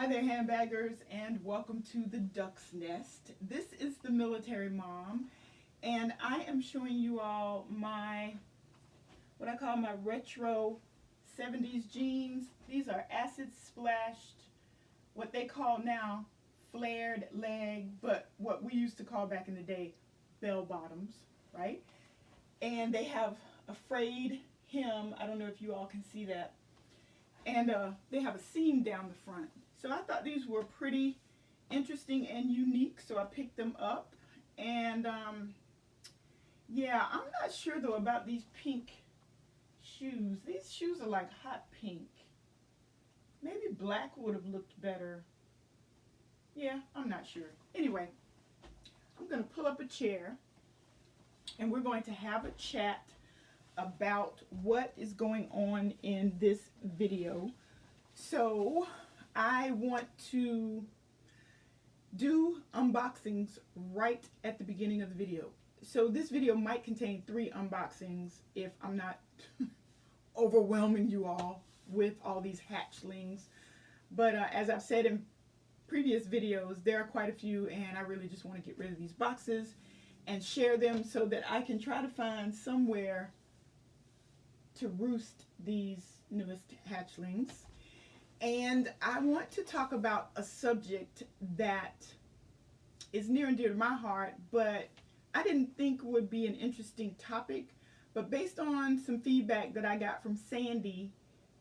Hi there, handbaggers, and welcome to the Duck's Nest. This is the Military Mom, and I am showing you all what I call my retro 70s jeans. These are acid splashed, what they call now flared leg, but what we used to call back in the day bell bottoms, right? And they have a frayed hem. I don't know if you all can see that. And they have a seam down the front. So I thought these were pretty interesting and unique, so I picked them up. And yeah, I'm not sure though about these pink shoes. These shoes are like hot pink. Maybe black would have looked better. Yeah, I'm not sure. Anyway, I'm going to pull up a chair and we're going to have a chat about what is going on in this video. So I want to do unboxings right at the beginning of the video. So this video might contain 3 unboxings if I'm not overwhelming you all with all these hatchlings. But as I've said in previous videos, there are quite a few, and I really just want to get rid of these boxes and share them so that I can try to find somewhere to roost these newest hatchlings. And I want to talk about a subject that is near and dear to my heart, but I didn't think would be an interesting topic. But based on some feedback that I got from Sandy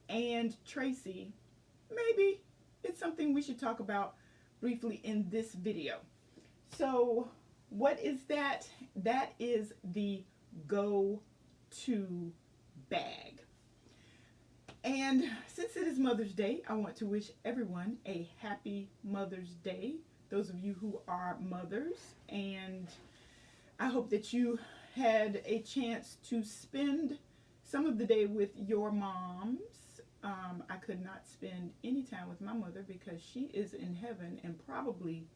and Tracy, maybe it's something we should talk about briefly in this video. So what is that? That is the go-to bag. And since it is Mother's Day, I want to wish everyone a happy Mother's Day, those of you who are mothers, and I hope that you had a chance to spend some of the day with your moms. I could not spend any time with my mother because she is in heaven and probably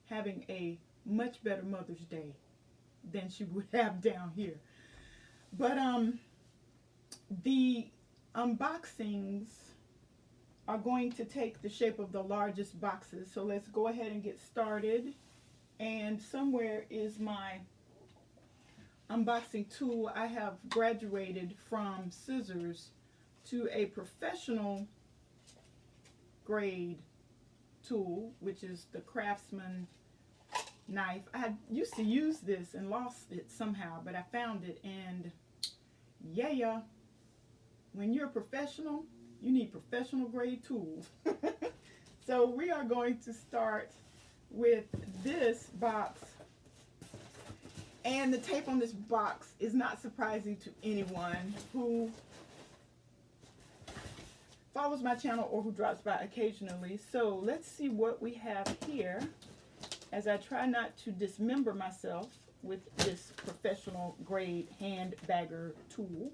having a much better Mother's Day than she would have down here. But the unboxings are going to take the shape of the largest boxes. So let's go ahead and get started. And somewhere is my unboxing tool. I have graduated from scissors to a professional grade tool, which is the Craftsman knife. I used to use this and lost it somehow, but I found it, and yeah, when you're a professional, you need professional grade tools. So we are going to start with this box, and the tape on this box is not surprising to anyone who follows my channel or who drops by occasionally. So let's see what we have here as I try not to dismember myself with this professional grade hand bagger tool.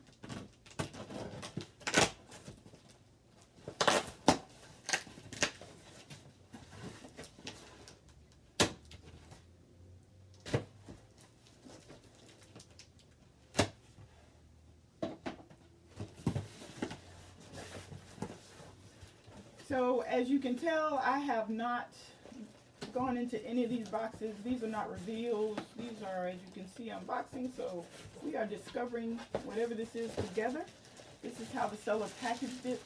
So as you can tell, I have not gone into any of these boxes. These are not reveals. These are, as you can see, unboxing. So we are discovering whatever this is together. This is how the seller packaged it.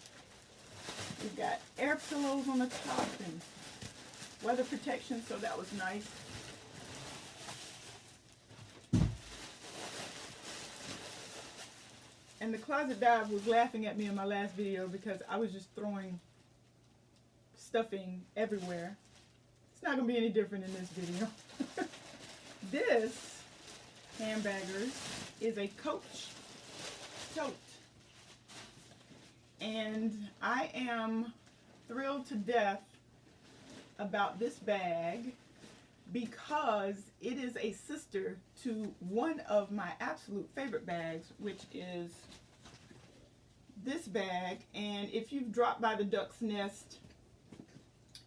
We've got air pillows on the top and weather protection, so that was nice. And the Closet Dive was laughing at me in my last video because I was just throwing stuffing everywhere. It's not going to be any different in this video. This, handbaggers, is a Coach Tote. And I am thrilled to death about this bag because it is a sister to one of my absolute favorite bags, which is this bag. And if you've dropped by the Duck's Nest,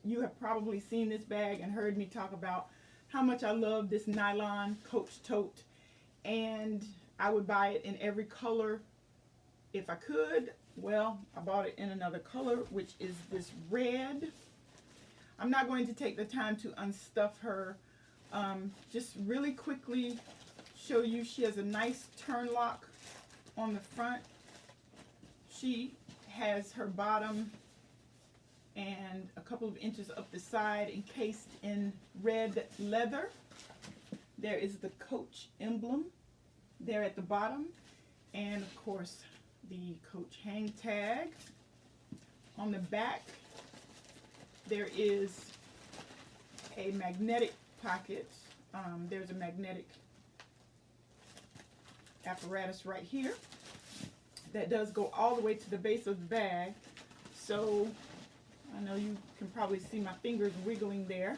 you have probably seen this bag and heard me talk about how much I love this nylon Coach Tote, and I would buy it in every color if I could. Well, I bought it in another color, which is this red. I'm not going to take the time to unstuff her. Just really quickly show you, she has a nice turn lock on the front. She has her bottom and a couple of inches up the side encased in red leather. There is the Coach emblem there at the bottom, and of course the Coach hang tag. On the back there is a magnetic pocket. There's a magnetic apparatus right here that does go all the way to the base of the bag. So I know you can probably see my fingers wiggling there.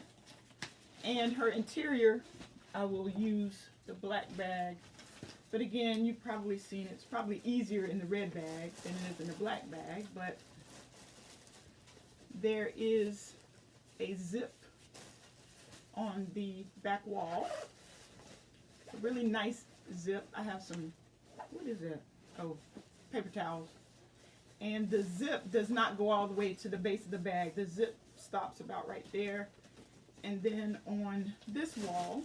And her interior, I will use the black bag. But again, you've probably seen it. It's probably easier in the red bag than it is in the black bag. But there is a zip on the back wall. A really nice zip. I have some, what is that? Oh, paper towels. And the zip does not go all the way to the base of the bag. The zip stops about right there. And then on this wall,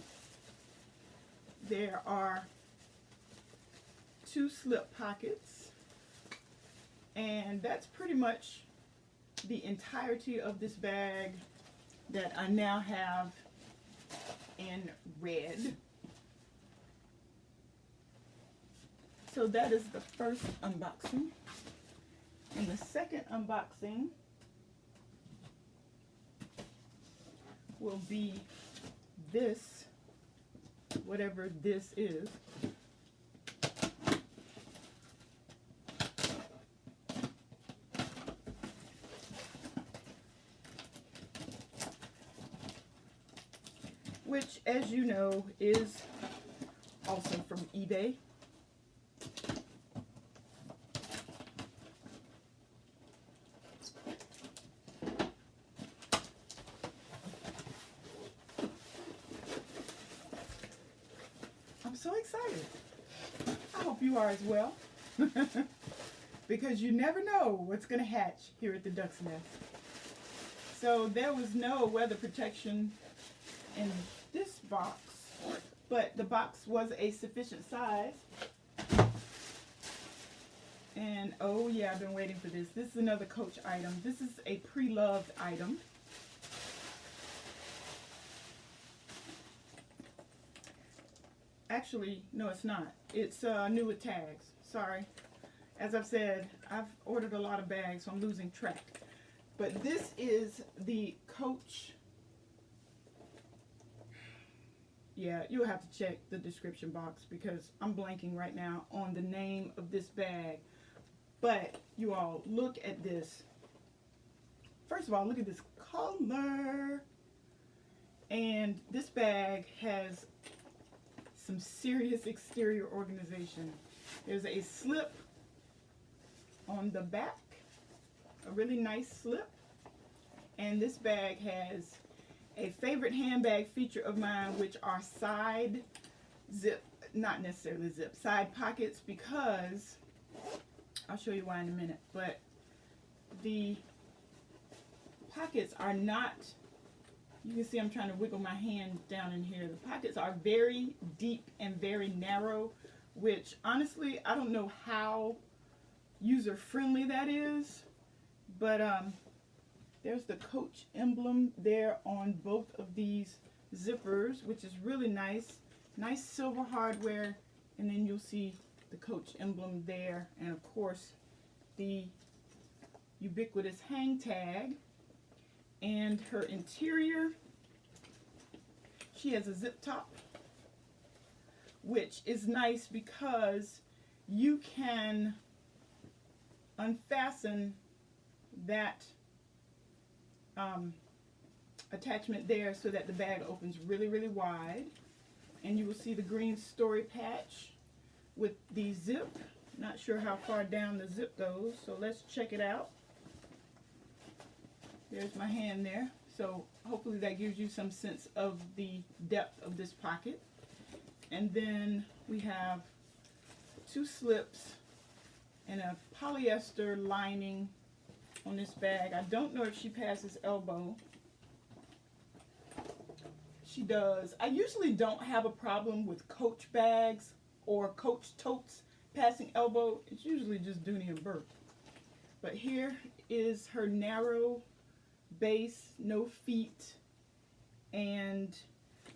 there are 2 slip pockets. And that's pretty much the entirety of this bag that I now have in red. So that is the first unboxing. And the second unboxing will be this, whatever this is. Which, as you know, is also from eBay. I'm so excited. I hope you are as well. Because you never know what's going to hatch here at the Duck's Nest. So there was no weather protection in this box, but the box was a sufficient size. And oh yeah, I've been waiting for this. This is another Coach item. This is a pre-loved item. Actually, no, it's not. It's new with tags. Sorry. As I've said, I've ordered a lot of bags, so I'm losing track. But this is the Coach. Yeah, you'll have to check the description box because I'm blanking right now on the name of this bag. But you all, look at this. First of all, look at this color. And this bag has some serious exterior organization. There's a slip on the back, a really nice slip. And this bag has a favorite handbag feature of mine, which are side zip, not necessarily zip, side pockets, because I'll show you why in a minute, but the pockets are not, you can see I'm trying to wiggle my hand down in here. The pockets are very deep and very narrow, which honestly, I don't know how user-friendly that is, but there's the Coach emblem there on both of these zippers, which is really nice. Nice silver hardware, and then you'll see the Coach emblem there, and of course the ubiquitous hang tag. And her interior, she has a zip top, which is nice because you can unfasten that attachment there so that the bag opens really, really wide. And you will see the green story patch with the zip. Not sure how far down the zip goes, so let's check it out. There's my hand there. So hopefully that gives you some sense of the depth of this pocket. And then we have 2 slips and a polyester lining on this bag. I don't know if she passes elbow. She does. I usually don't have a problem with Coach bags or Coach totes passing elbow. It's usually just Dooney Bourke. But here is her narrow base, no feet, and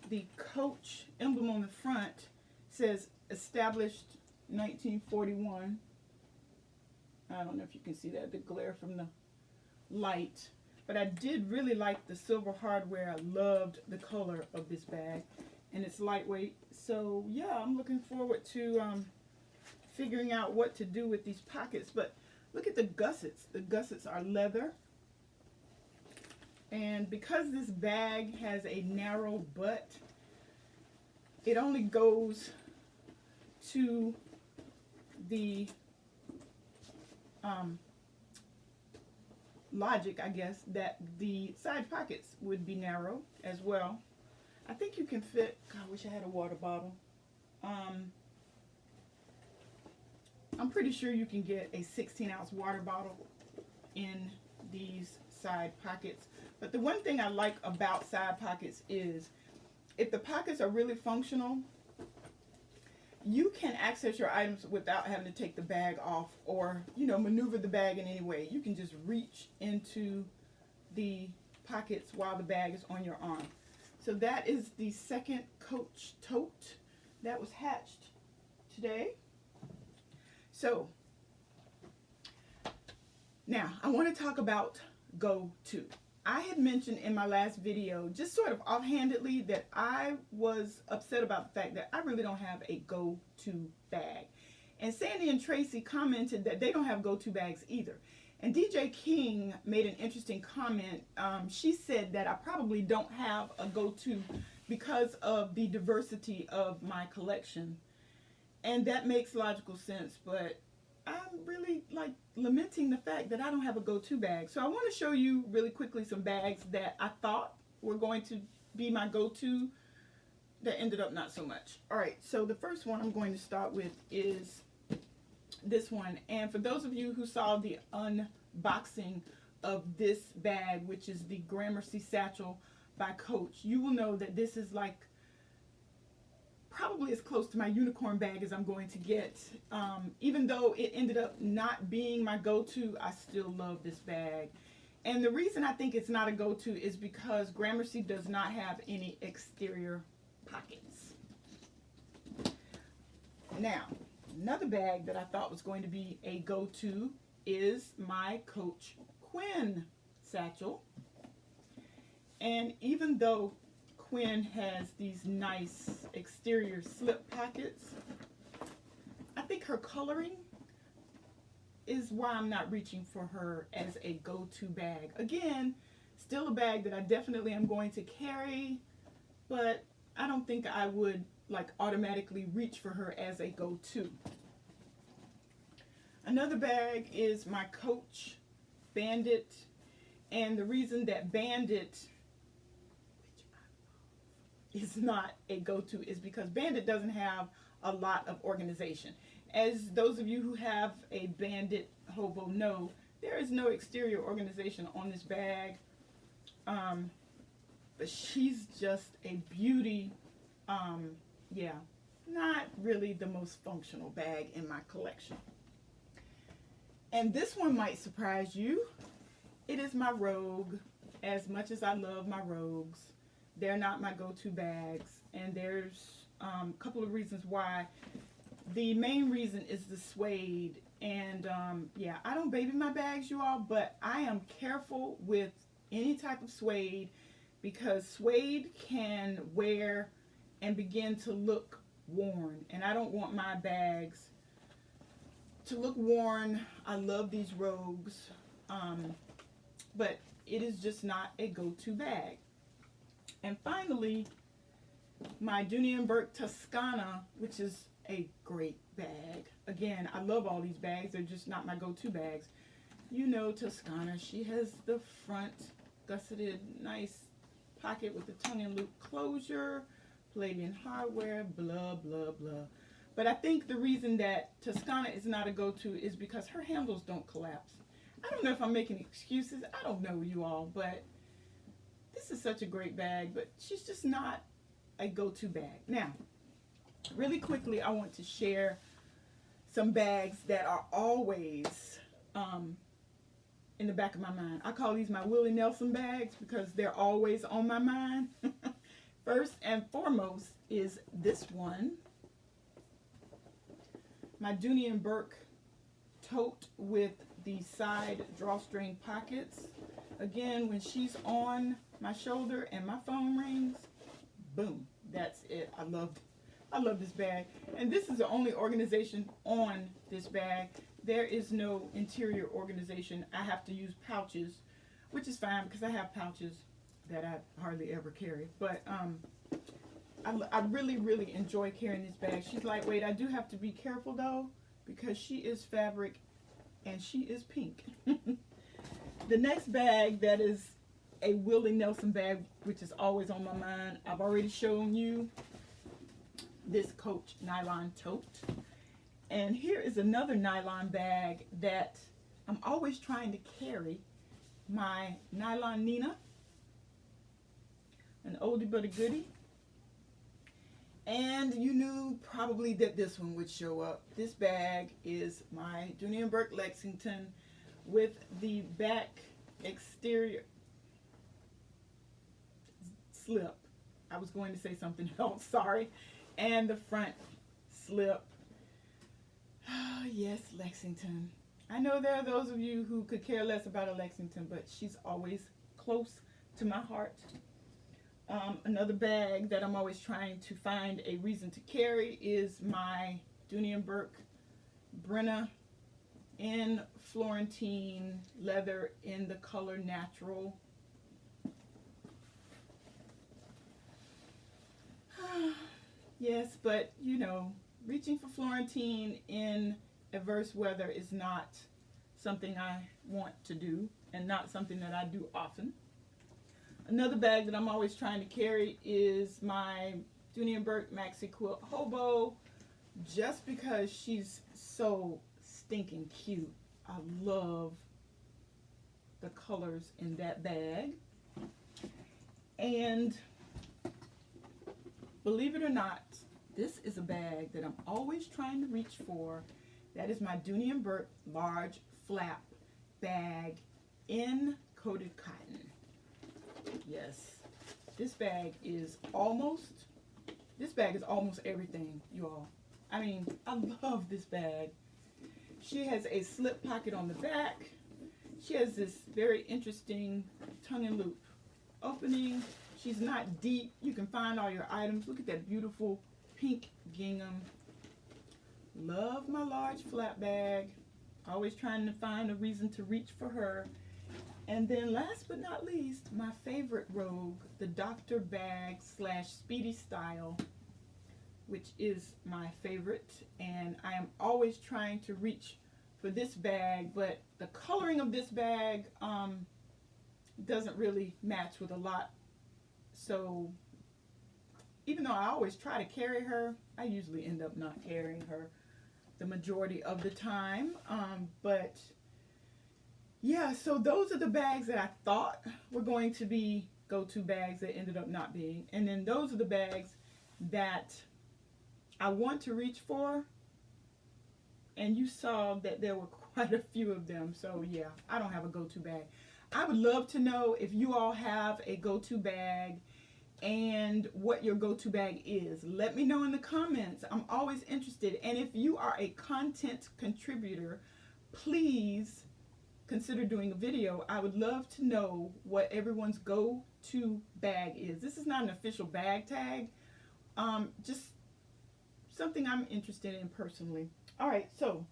the Coach emblem on the front says established 1941. I don't know if you can see that, the glare from the light. But I did really like the silver hardware. I loved the color of this bag. And it's lightweight. So yeah, I'm looking forward to figuring out what to do with these pockets. But look at the gussets. The gussets are leather. And because this bag has a narrow butt, it only goes to the logic, I guess, that the side pockets would be narrow as well. I think you can fit, God, I wish I had a water bottle. I'm pretty sure you can get a 16-ounce water bottle in these side pockets. But the one thing I like about side pockets is if the pockets are really functional, you can access your items without having to take the bag off or, you know, maneuver the bag in any way. You can just reach into the pockets while the bag is on your arm. So that is the second Coach tote that was hatched today. So now I want to talk about go-to. I had mentioned in my last video, just sort of offhandedly, that I was upset about the fact that I really don't have a go-to bag. And Sandy and Tracy commented that they don't have go-to bags either. And DJ King made an interesting comment. She said that I probably don't have a go-to because of the diversity of my collection. And that makes logical sense, but I'm really like lamenting the fact that I don't have a go-to bag. So I want to show you really quickly some bags that I thought were going to be my go-to that ended up not so much. All right, so the first one I'm going to start with is this one. And for those of you who saw the unboxing of this bag, which is the Gramercy Satchel by Coach, you will know that this is like probably as close to my unicorn bag as I'm going to get. Even though it ended up not being my go-to, I still love this bag. And the reason I think it's not a go-to is because Gramercy does not have any exterior pockets. Now, another bag that I thought was going to be a go-to is my Coach Quinn satchel. And even though Quinn has these nice exterior slip pockets, I think her coloring is why I'm not reaching for her as a go-to bag. Again, still a bag that I definitely am going to carry, but I don't think I would like automatically reach for her as a go-to. Another bag is my Coach Bandit, and the reason that Bandit is not a go-to is because Bandit doesn't have a lot of organization. As those of you who have a Bandit hobo know, there is no exterior organization on this bag. But she's just a beauty. Yeah, not really the most functional bag in my collection. And this one might surprise you. It is my Rogue. As much as I love my Rogues, they're not my go-to bags, and there's a couple of reasons why. The main reason is the suede, and yeah, I don't baby my bags, you all, but I am careful with any type of suede because suede can wear and begin to look worn, and I don't want my bags to look worn. I love these Rogues, but it is just not a go-to bag. And finally, my Dooney Bourke Toscana, which is a great bag. Again, I love all these bags. They're just not my go-to bags. You know Toscana. She has the front gusseted, nice pocket with the tongue and loop closure, Palladian hardware, blah, blah, blah. But I think the reason that Toscana is not a go-to is because her handles don't collapse. I don't know if I'm making excuses. I don't know, you all, but this is such a great bag, but she's just not a go-to bag. Now, really quickly, I want to share some bags that are always in the back of my mind. I call these my Willie Nelson bags because they're always on my mind. First and foremost is this one. My Dooney Bourke tote with the side drawstring pockets. Again, when she's on my shoulder and my phone rings, boom, that's it. I love this bag. And this is the only organization on this bag. There is no interior organization. I have to use pouches, which is fine because I have pouches that I hardly ever carry. But I really, really enjoy carrying this bag. She's lightweight. I do have to be careful though because she is fabric and she is pink. The next bag that is a Willie Nelson bag, which is always on my mind, I've already shown you this Coach nylon tote. And here is another nylon bag that I'm always trying to carry. My nylon Nina, an oldie but a goodie. And you knew probably that this one would show up. This bag is my Dooney Bourke Lexington with the back exterior slip. I was going to say something else, sorry. And the front slip. Oh, yes, Lexington. I know there are those of you who could care less about a Lexington, but she's always close to my heart. Another bag that I'm always trying to find a reason to carry is my Dooney Bourke Brenna in Florentine leather in the color natural. Yes, but you know, reaching for Florentine in adverse weather is not something I want to do and not something that I do often. Another bag that I'm always trying to carry is my Dooney Bourke Maxi Quilt Hobo, just because she's so stinking cute. I love the colors in that bag. And believe it or not, this is a bag that I'm always trying to reach for. That is my Dooney Bourke large flap bag in coated cotton. Yes, this bag is almost everything, you all. I mean, I love this bag. She has a slip pocket on the back. She has this very interesting tongue and loop opening. She's not deep. You can find all your items. Look at that beautiful pink gingham. Love my large flat bag. Always trying to find a reason to reach for her. And then last but not least, my favorite rogue, the Dr. Bag / Speedy Style, which is my favorite. And I am always trying to reach for this bag, but the coloring of this bag doesn't really match with a lot. So even though I always try to carry her, I usually end up not carrying her the majority of the time. But yeah, so those are the bags that I thought were going to be go-to bags that ended up not being. And then those are the bags that I want to reach for. And you saw that there were quite a few of them. So yeah, I don't have a go-to bag. I would love to know if you all have a go-to bag and what your go-to bag is. Let me know in the comments. I'm always interested. And if you are a content contributor, please consider doing a video. I would love to know what everyone's go-to bag is. This is not an official bag tag, just something I'm interested in personally. All right, so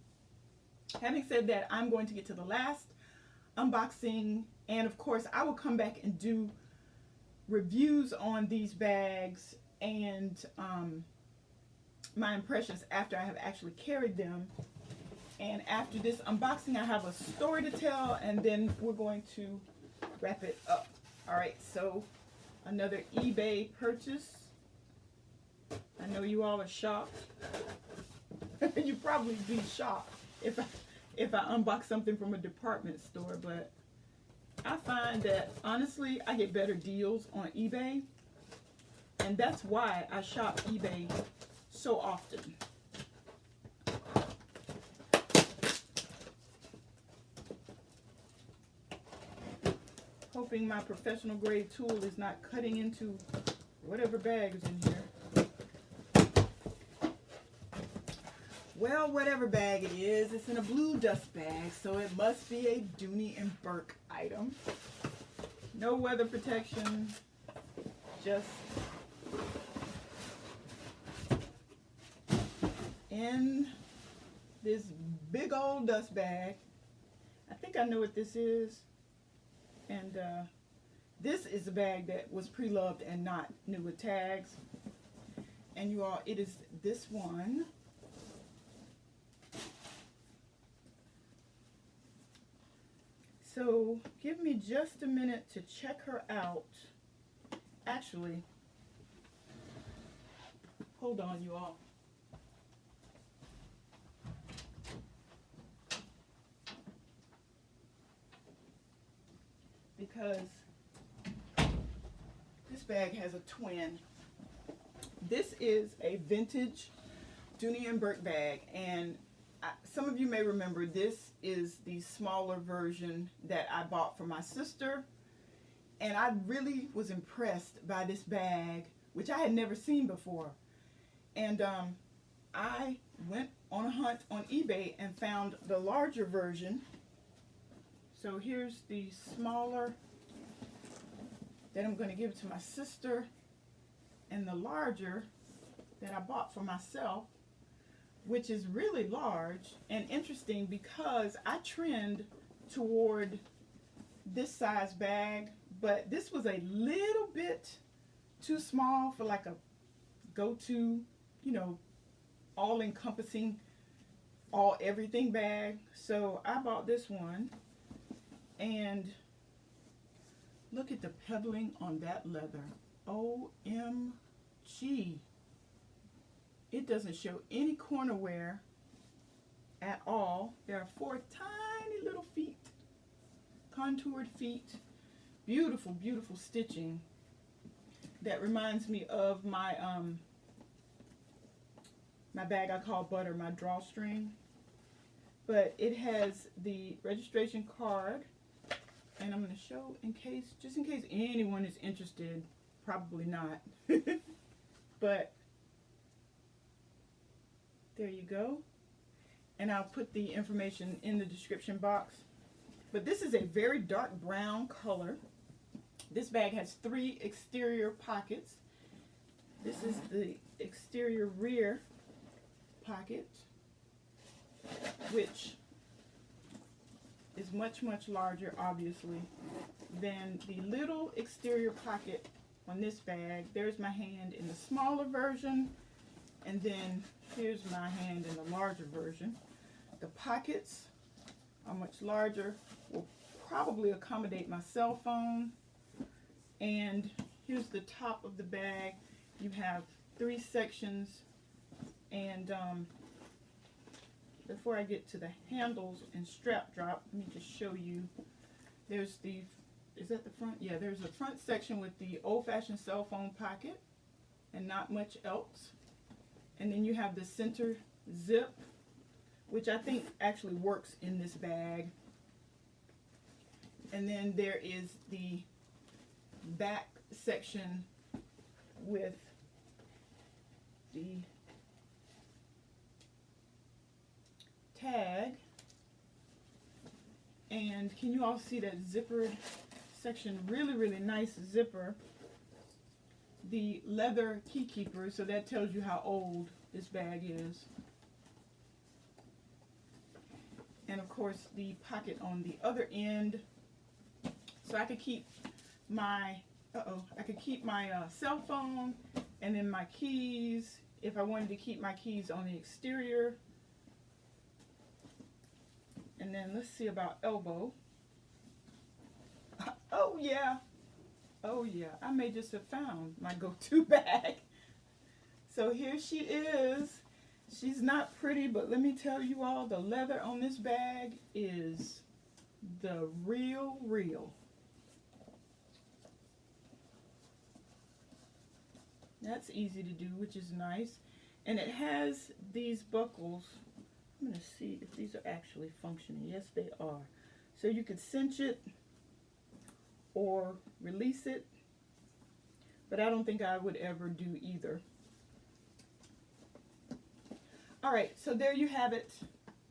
having said that, I'm going to get to the last unboxing, and of course I will come back and do reviews on these bags and my impressions after I have actually carried them. And after this unboxing, I have a story to tell, and then we're going to wrap it up. All right, so another eBay purchase. I know you all are shocked. You'd probably be shocked if I unbox something from a department store, but I find that honestly I get better deals on eBay, and that's why I shop eBay so often. Hoping my professional grade tool is not cutting into whatever bag is in here. Well, whatever bag it is, it's in a blue dust bag, so it must be a Dooney and Bourke item. No weather protection, just in this big old dust bag. I think I know what this is. And this is a bag that was pre-loved and not new with tags. And you all, it is this one. So give me just a minute to check her out. Actually, hold on, you all. Because this bag has a twin. This is a vintage Dooney and Bourke bag, and some of you may remember this is the smaller version that I bought for my sister, and I really was impressed by this bag, which I had never seen before. And I went on a hunt on eBay and found the larger version. So here's the smaller that I'm going to give to my sister, and the larger that I bought for myself, which is really large and interesting because I trend toward this size bag, but this was a little bit too small for like a go-to, you know, all-encompassing, all-everything bag. So I bought this one. And look at the pebbling on that leather. OMG. It doesn't show any corner wear at all. There are 4 tiny little feet, contoured feet. Beautiful, beautiful stitching. That reminds me of my my bag I call Butter, my drawstring. But it has the registration card. And I'm going to show just in case anyone is interested. Probably not. But there you go. And I'll put the information in the description box. But this is a very dark brown color. This bag has 3 exterior pockets. This is the exterior rear pocket, which is much, much larger, obviously, than the little exterior pocket on this bag. There's my hand in the smaller version, and then here's my hand in the larger version. The pockets are much larger, will probably accommodate my cell phone. And here's the top of the bag. You have 3 sections, and before I get to the handles and strap drop, let me just show you. There's the, is that the front? Yeah, there's a front section with the old-fashioned cell phone pocket and not much else. And then you have the center zip, which I think actually works in this bag. And then there is the back section with the tag. And can you all see that zippered section? Really, really nice zipper. The leather key keeper, so that tells you how old this bag is. And of course the pocket on the other end, so I could keep my cell phone and then my keys if I wanted to keep my keys on the exterior. And then let's see about elbow. Oh yeah, I may just have found my go-to bag. So here she is. She's not pretty, but let me tell you all, the leather on this bag is the real. That's easy to do, which is nice. And it has these buckles. I'm going to see if these are actually functioning. Yes, they are. So you could cinch it or release it, but I don't think I would ever do either. All right, so there you have it.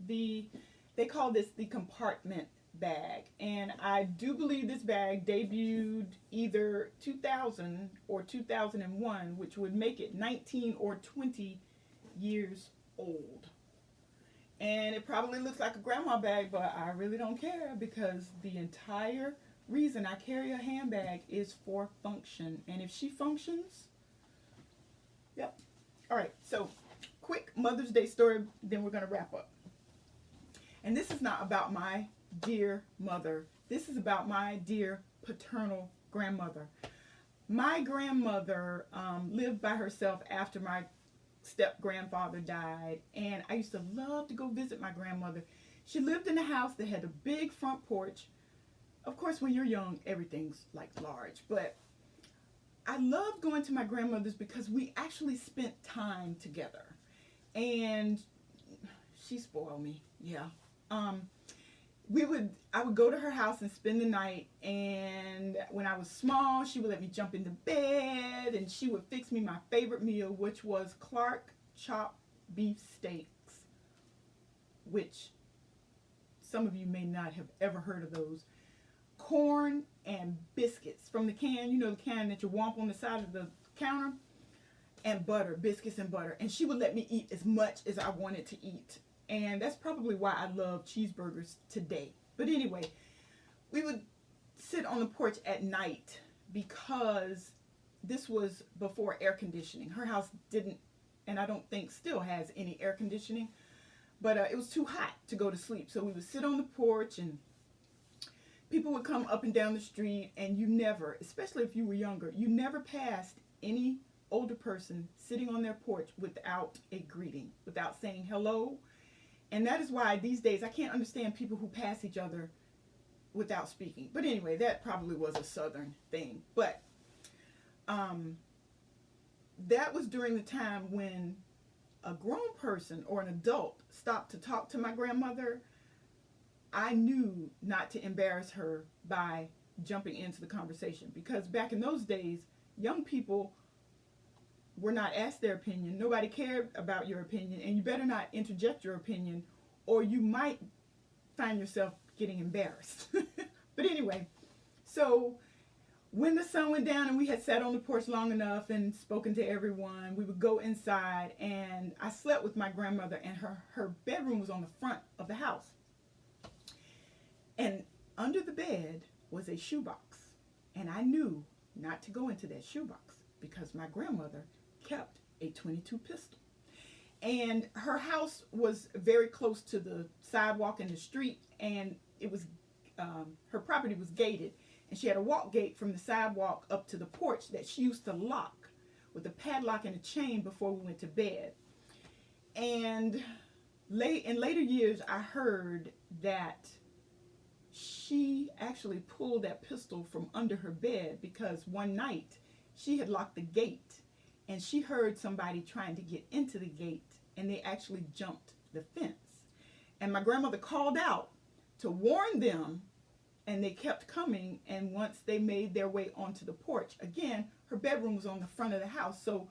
They call this the Compartment Bag, and I do believe this bag debuted either 2000 or 2001, which would make it 19 or 20 years old. And it probably looks like a grandma bag, but I really don't care, because the entire reason I carry a handbag is for function. And if she functions, yep. All right, so quick Mother's Day story, then we're going to wrap up. And this is not about my dear mother. This is about my dear paternal grandmother. My grandmother lived by herself after my step-grandfather died, and I used to love to go visit my grandmother. She lived in a house that had a big front porch. Of course, when you're young, everything's like large, but I loved going to my grandmother's because we actually spent time together, and she spoiled me. Yeah. I would go to her house and spend the night, and when I was small, she would let me jump into bed, and she would fix me my favorite meal, which was Clark chopped beef steaks, which some of you may not have ever heard of those. Corn and biscuits from the can, you know, the can that you womp on the side of the counter, and butter, biscuits and butter. And she would let me eat as much as I wanted to eat. And that's probably why I love cheeseburgers today. But anyway, we would sit on the porch at night because this was before air conditioning. Her house didn't, and I don't think still has any air conditioning, but it was too hot to go to sleep. So we would sit on the porch, and people would come up and down the street, and you never, especially if you were younger, you never passed any older person sitting on their porch without a greeting, without saying hello. And that is why these days I can't understand people who pass each other without speaking. But anyway, that probably was a Southern thing. But that was during the time when a grown person or an adult stopped to talk to my grandmother. I knew not to embarrass her by jumping into the conversation, because back in those days, young people were not asked their opinion. Nobody cared about your opinion, and you better not interject your opinion, or you might find yourself getting embarrassed. But anyway, so when the sun went down and we had sat on the porch long enough and spoken to everyone, we would go inside, and I slept with my grandmother, and her bedroom was on the front of the house. And under the bed was a shoebox, and I knew not to go into that shoebox because my grandmother kept a .22 pistol. And her house was very close to the sidewalk and the street, and it was her property was gated, and she had a walk gate from the sidewalk up to the porch that she used to lock with a padlock and a chain before we went to bed. And in later years, I heard that she actually pulled that pistol from under her bed because one night she had locked the gate, and she heard somebody trying to get into the gate, and they actually jumped the fence. And my grandmother called out to warn them, and they kept coming. And once they made their way onto the porch, again, her bedroom was on the front of the house, so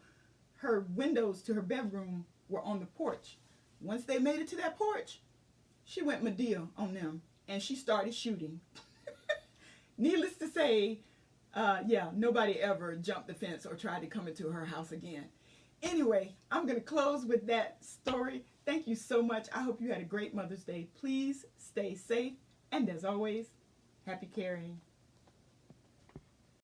her windows to her bedroom were on the porch. Once they made it to that porch, she went Medea on them, and she started shooting. Needless to say, nobody ever jumped the fence or tried to come into her house again. Anyway, I'm going to close with that story. Thank you so much. I hope you had a great Mother's Day. Please stay safe. And as always, happy carrying.